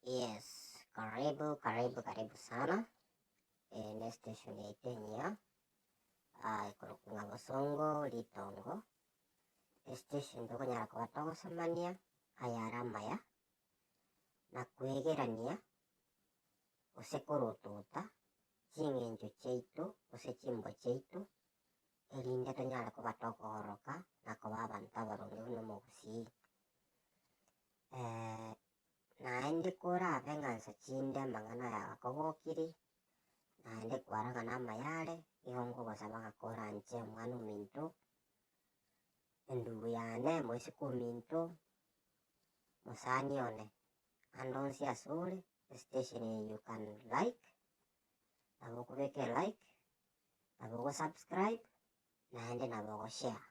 Yes, karibu sana. Ne station ya Itenya. Ikurukunga Bosongo, Litongo. Station toko nyara kwa togo samania. Ayaramaya. Na kwegerania. Osekoro tuta. Chingenjo cheitu. Osechimbo cheitu. Elinde to nyara kwa toko horoka. Na kwa abanta barungi uno mogusi. Naende kora abengansa chinde mangana ya kogokiri. Naende kwaraga na mayare. Ihongo basabanga kora nche mwanu minto. Ndugu yane mwesi kuminto. Musani one. Andonsi asuri. Station you can like. Naboko beke like. Naboko subscribe. Naende naboko share.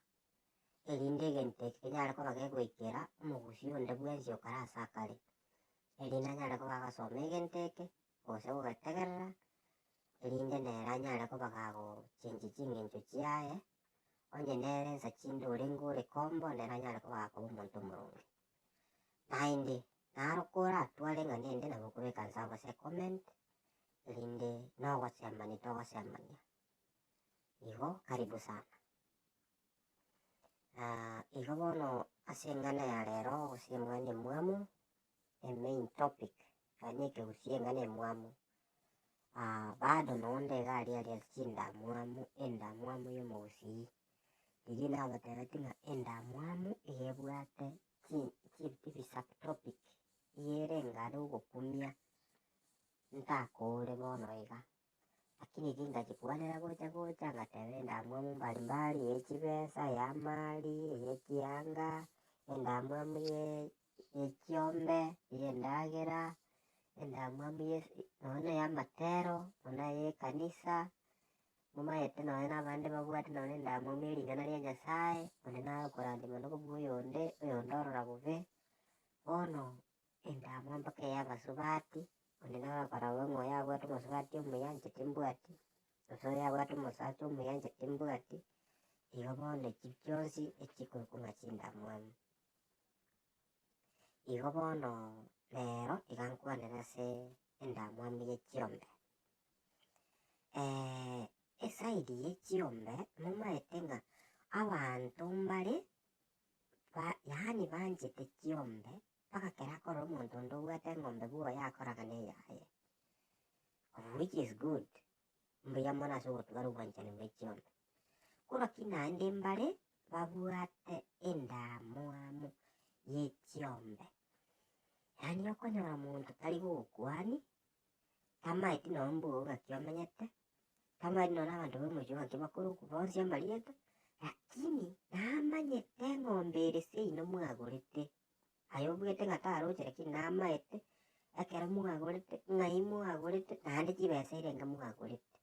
Elinde gente kinyara kwa bagego ikera. Umugusi yonde buenzi okara sakale. Elina nyara kwa baga some gente. Ose uga tegera. Elinde nera nyara kwa bagago chinchi chingencho chiae. Onye nere sa chindo urengo le combo nera nyara kwa bagago umuntu murungi. Naindi. Naro kora atuale nga nende na bukube kansaba se comment. Elinde no wasemani to wasemani. Igo karibu sana. Igo bono asengana ya lero usiemgane muamu. Main topic. Kanike usiemgane muamu. Bado noonde gari ya chinda muamu. Enda muamu yumo usi. Ligina waterati nga enda muamu. Iyebuate chipi subtopic. Iyere ngaro kukumia. Nta kore bono iga. Lakini kinga chikuwanera gocha ngatewe enda muamu mbalimbali. Echibesa ya mali. Echianga. Enda muamu yechiombe. Yendagera. Enda muamu noone ya matero. Noone ye kanisa. Muma yete noone na bande babuati noone enda muamu yelingana ya nyasaye. Noone na kurandi manoko buyonde. Oyondoro rabuve. Ono enda muamu pake ya basubati. Noone na para wengo ya watu masubati umuyanje timbuati. Oso ya watu masacho umuyanje timbuati. Iyo bono chipchosi echikurukunga chinda muamu. Iyo bono lero ikankuanera se enda muamu yechiombe. Esaidi yechiombe muma etenga abantu mbali yani banje techiombe paka kerakora omuntu ndobuete ngombe buwa yakoraga neyaye, which is good. Mbuya mona so tugaru banchane mechiombe kura kinaende mbali babuate enda muamu yechiombe. Yani okonyora muntu tari gukwani kama eti nombu gakiomanyete kama eti nona abantu b'omujo bakuru kubonsi ambaliete lakini namanyete ng'ombe ere seino mwagorete ayobwete ngataro chere kinamaete akera mwagorete ngai mwagorete nande chibesa irenga mwagorete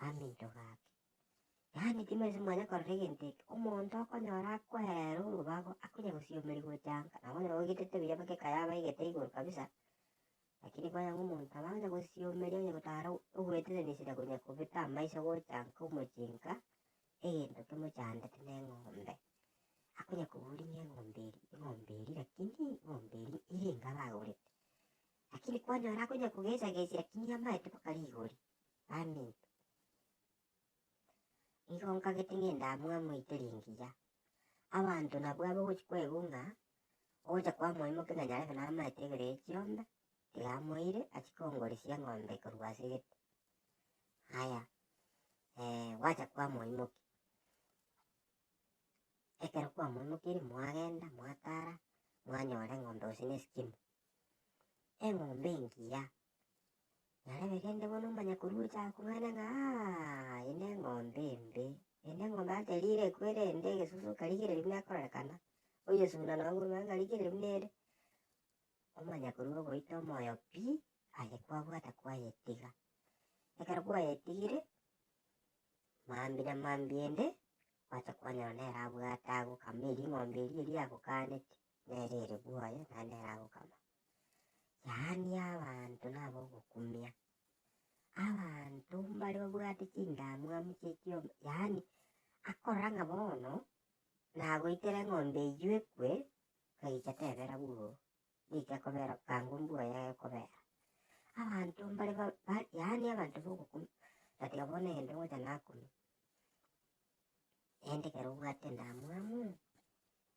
aminto gake. Yani timesi mwanya korregente omuntu okonyora kwero urubago akunya gusiomeri gochanga nabona ogitete biya bake kayaba igete iguru kabisa. Lakini kwa umuntu abanja gusiomeri onye gutara ugwetete nisira kunya kubita maisha gochanga umuchinga endo tumuchanda tene ngombe akunya kuburi ngomberi lakini ngomberi irenga bagorete lakini kwanyora akunya kugeza lakini amaete pakaligori amin. Ikonka getingenda muamu itelingiya abantu nabwo abo kuchikwegunga oja kwa moimo kenganyara kana maete gere chiombe tigamoire achikongorisia ngombe kurwasigete. Haya wacha kwa moimo ekero kwa moimo kiri mwagenda mwatara mwanyore ngombe usine skimu engombe ngiya nare begende bono manya kururi cha kumana nga ine ngombe mbe ine ngombe aterire kwere ndege susu karigire rimwe akorekana oyo suna nangu manga ligire rimwe omanya kururo goita moyo pi aye kwa bwata kwa yetiga ekero kwa yetigire mambiende wacha kwanya nera bwata go kamiri ngombe iri yako kaneti nerere bwaye nandera go kama. Yani abantu nabo gukumia abantu mbali babwate chinda muamu chechiombe yani akoranga bono nago itere ngombe yekwe kaicha tebera buo nikekobera kangumbuga yakekobera abantu mbali yani abantu bokukum natikabona ende ngoja nakumi ende kerubwate ndamwamu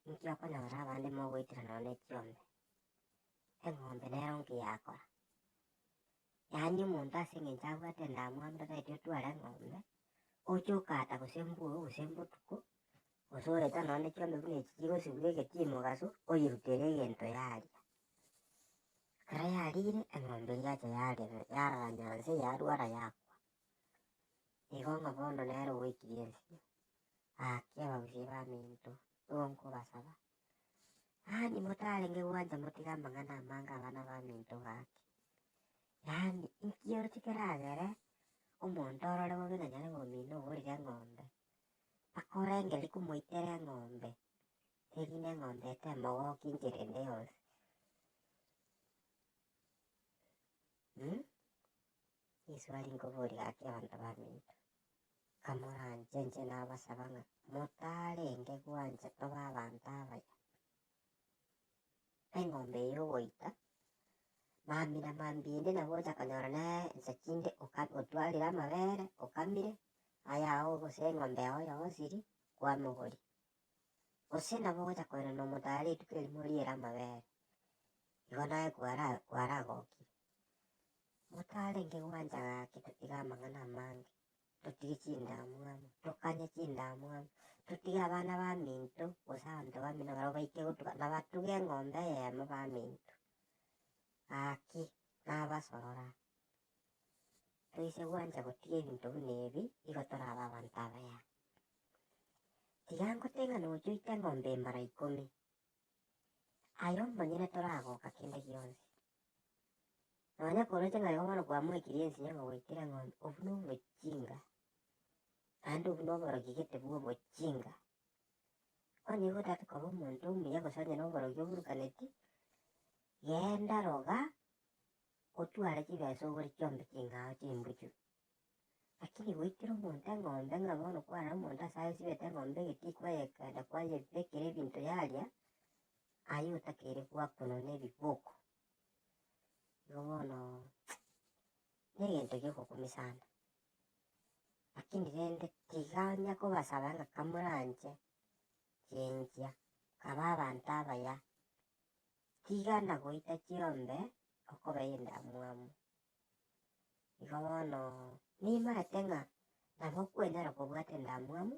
nkioko nabara abande mogwitira none kiombe eng'ombe nero nkiyakora yani omonto ase eng'encho abwate ndamwamu tataeti otware eng'ombe ochokata gose mburu gose mbotuko gose oreta nonye kiombe buna echi chigosibwa egeti mogaso oyerutera egento yaria kera yarire eng'ombe yacha yarara nyanse yarwara yakwa igo ng'a bono nero goikirie ensio aki abagusia baminto igo nkobasaba yani motarenge gwanja motiga amang'ana amange abana baminto gaki yani nkioreti keragere omonto orore bobe ng'a nyare gomina ogorire eng'ombe akorengeri komoitera eng'ombe erinde eng'ombe etemogoki enchera ende yonsi iswali nkobori gaki abanto baminto kamoranche inche nabasaba ng'a motarenge gwanja toba abanto abaya eng'ombe eye ogoita mamina mambia nabo ocha konyora na ensa chinde otwarire amabere okamire ayao gose eng'ombe yao yogosiri kwamogori gose nabo ogocha koira na omotara rituko erimo oriere amabere igo naye kwaragokire motarenge gwanja gaki totiga amang'ana amange totige chindamwamu tokanye chindamwamu totige abana baminto gose abanto bamino barabo baike gotuga nabatuge eng'ombe eyemo baminto gaki nabasorora toise gwanja gotiga ebinto buna ebi igo toraba abanto abaya tiga ngoteng'a nocha oite eng'ombe mara 10 aye omonyene toragoka kende gionsi nonya koroche ng'a igo bono kwamoikirie ensiya ng'a gwaitire eng'ombe obwo na obojinga naende obwo na oborogi gete bwa obojinga onye gotati koba omonto omuya gose onye na oborogi oburukaneti genda roga otware chibesa ogore chiombe ching'ao chimbuchu lakini goitera omonto eng'ombe ng'a bono kwarora omonto ase agesibete eng'ombe egeti kwayekenda kwayebekera ebinto yaria aye otakeire gwakonona ebiboko igo bono na egento giokogumi sana lakini rende tiga onya kobasaba ng'a kamoranche chenchia kaba abanto abaya tiga na goita chiombe okobea endamwamu igo bono nimaete ng'a nabo okwenyara kobwata endamwamu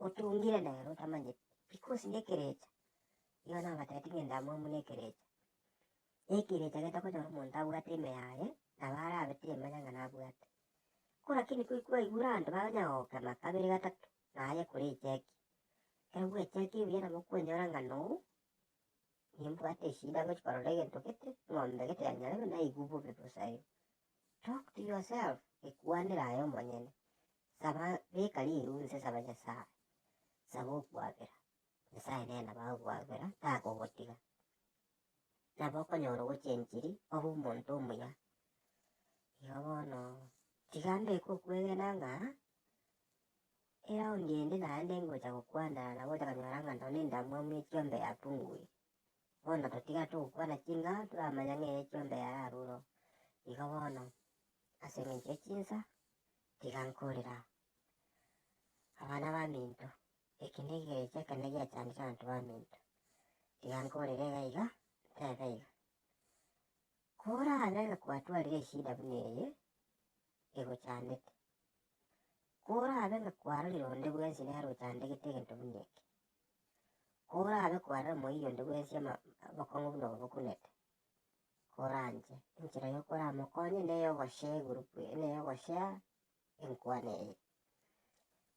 otungire nere otamanyeti because na ekerecha igo nabatebeti ng'a endamwamu na ekerecha ekerecha getakonyora omonto abwate ime yaye nabo arabete emanya ng'a nabwate korakini kwaigure abanto baganya gogokema kabere gatato naye kore echeki ekero bwaecheki buya nabo okonyora ng'a no nimbwate eshida ngochi korora egento gete ng'ombe gete yanyarebe naigwa bobe bosa igo talk to yourself ekwanera aye omonyene saba beka rirunse saba nyasaye saba okwabera nyasaye nere nabo agogwabera tagogotiga nabo okonyora ogochenchiri obe omonto omuya igo bono tiga mbeke okwegena ng'a eraundi ende naende ngocha gokwandara nabo ocha konyora ng'a nonye endamwamu ya chiombe yapunguire bono totiga togokwana ching'ao toramanya ng'a eye chiombe yararure oo igo bono ase eng'encho ya chinsa tiga nkorera abana baminto eki na ekerecha ekero giachandire abanto baminto tiga nkorera iga iga ntebe iga korabe ng'a kwatwarire eshida buna eye egochandete korabe ng'a kwarorire onde bwensi nere ochandegete egento buna eke korabe kwarora moiyo onde bwensi obokong'u buna obo bokunete koranche enchera ya okoramokonye na eya ogoshare egroup na eya ogoshare enkwana eye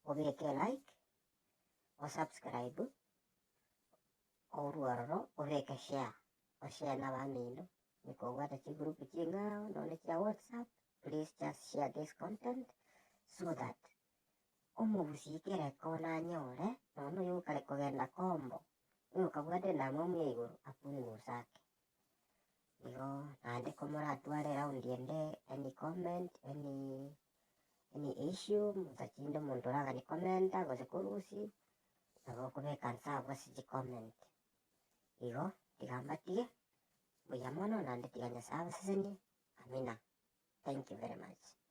obeke like osubscribe orwo ororo obeke share oshare na bamino nikobwata chigroup ching'ao nonye chia WhatsApp please just share this content so that omogusi kere kona anyore nono oyo okare kogenda kombo oyo okabwate endamwamu ya igoro apungusake igo naende komoratwara eraundi ende any comment any issue mosachinde omonto oragani commenta gose korusi nabo okobeka nsa abwo ase chicomment igo tiga mbatige Buya mono na nditiganya sawa sasa ni. Amina. Thank you very much.